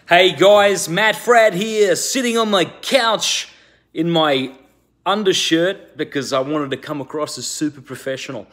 Hey guys, Matt Fradd here, sitting on my couch in my undershirt because I wanted to come across as super professional.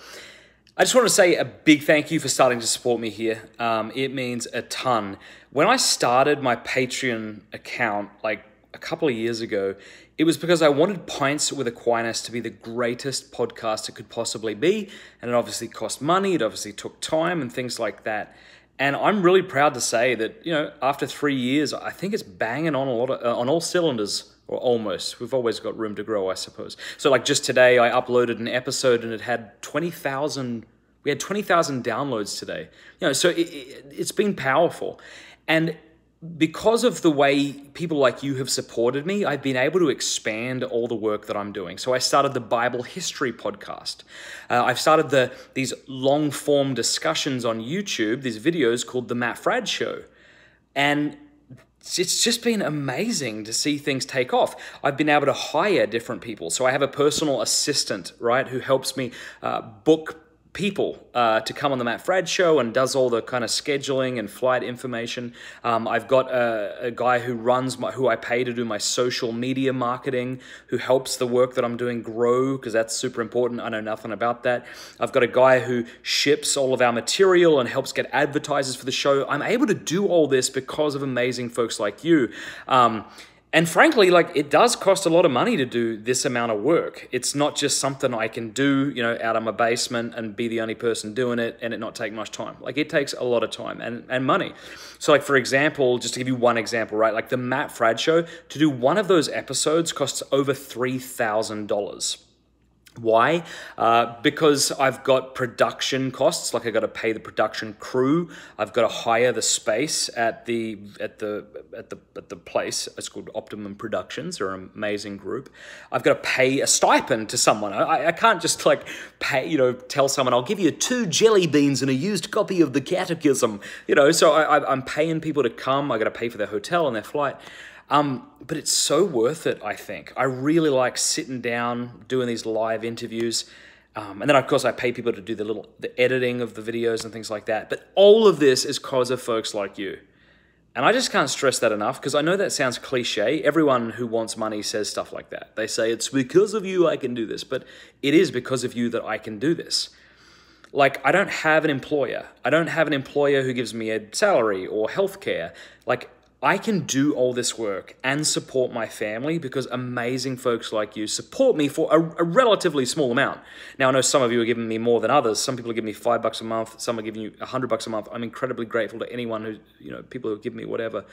I just want to say a big thank you for starting to support me here. It means a ton. When I started my Patreon account like a couple of years ago, it was because I wanted Pints with Aquinas to be the greatest podcast it could possibly be, and it obviously cost money, it obviously took time and things like that. And I'm really proud to say that, after 3 years, I think it's banging on on all cylinders, or almost. We've always got room to grow, I suppose. So like just today, I uploaded an episode and it had 20,000, we had 20,000 downloads today. So it's been powerful. And because of the way people like you have supported me, I've been able to expand all the work that I'm doing. So I started the Bible History podcast. I've started these long-form discussions on YouTube, these videos called The Matt Fradd Show. And it's just been amazing to see things take off. I've been able to hire different people. So I have a personal assistant, right, who helps me book people to come on the Matt Fradd Show and does all the kind of scheduling and flight information. I've got a guy who who I pay to do my social media marketing, who helps the work that I'm doing grow, because that's super important. I know nothing about that. I've got a guy who ships all of our material and helps get advertisers for the show. I'm able to do all this because of amazing folks like you. And frankly, it does cost a lot of money to do this amount of work. It's not just something I can do, out of my basement and be the only person doing it and it not take much time. It takes a lot of time and money. So for example, just to give you one example, right? The Matt Fradd Show, to do one of those episodes costs over $3,000. Why? Because I've got production costs, I got to pay the production crew. I've got to hire the space at the place. It's called Optimum Productions. They're an amazing group. I've got to pay a stipend to someone. I can't just pay, tell someone I'll give you 2 jelly beans and a used copy of the Catechism. So I'm paying people to come. I got to pay for their hotel and their flight. But it's so worth it, I think. I really like sitting down, doing these live interviews. And then, of course, I pay people to do the editing of the videos and things like that. But all of this is because of folks like you. And I just can't stress that enough, because I know that sounds cliche. Everyone who wants money says stuff like that. They say, it's because of you I can do this. But it is because of you that I can do this. I don't have an employer. I don't have an employer who gives me a salary or healthcare. I can do all this work and support my family because amazing folks like you support me for a relatively small amount. Now, I know some of you are giving me more than others. Some people are giving me $5 a month. Some are giving you $100 a month. I'm incredibly grateful to anyone who, people who give me whatever.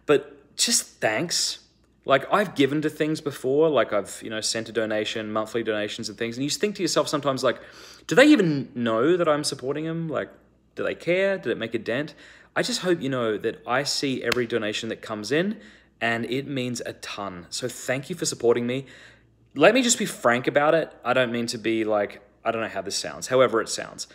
But just thanks. I've given to things before. I've, sent a donation, monthly donations and things. And you think to yourself sometimes, do they even know that I'm supporting them? Do they care? Did it make a dent? I just hope you know that I see every donation that comes in, and it means a ton. So thank you for supporting me. Let me just be frank about it. I don't mean to be I don't know how this sounds, however it sounds.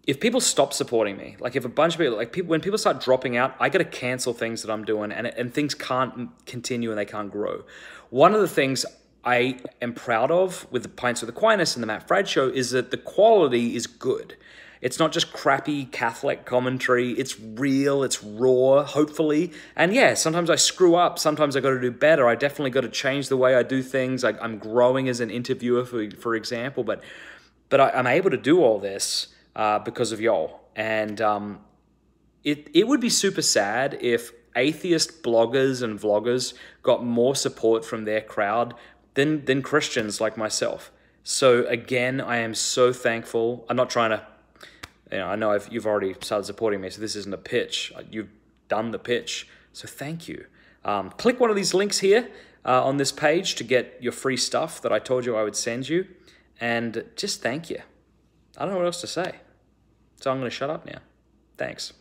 If people stop supporting me, if a bunch of people, when people start dropping out, I got to cancel things that I'm doing, and things can't continue and they can't grow. One of the things I am proud of with the Pints with Aquinas and the Matt Fradd Show is that the quality is good. It's not just crappy Catholic commentary. It's real, it's raw, hopefully. And yeah, sometimes I screw up. Sometimes I got to do better. I definitely got to change the way I do things. I'm growing as an interviewer, for example. But I'm able to do all this because of y'all. And it would be super sad if atheist bloggers and vloggers got more support from their crowd than Christians like myself. So again, I am so thankful. I'm not trying to... I know you've already started supporting me, so this isn't a pitch. You've done the pitch, so thank you. Click one of these links here on this page to get your free stuff that I told you I would send you, and just thank you. I don't know what else to say, so I'm going to shut up now. Thanks.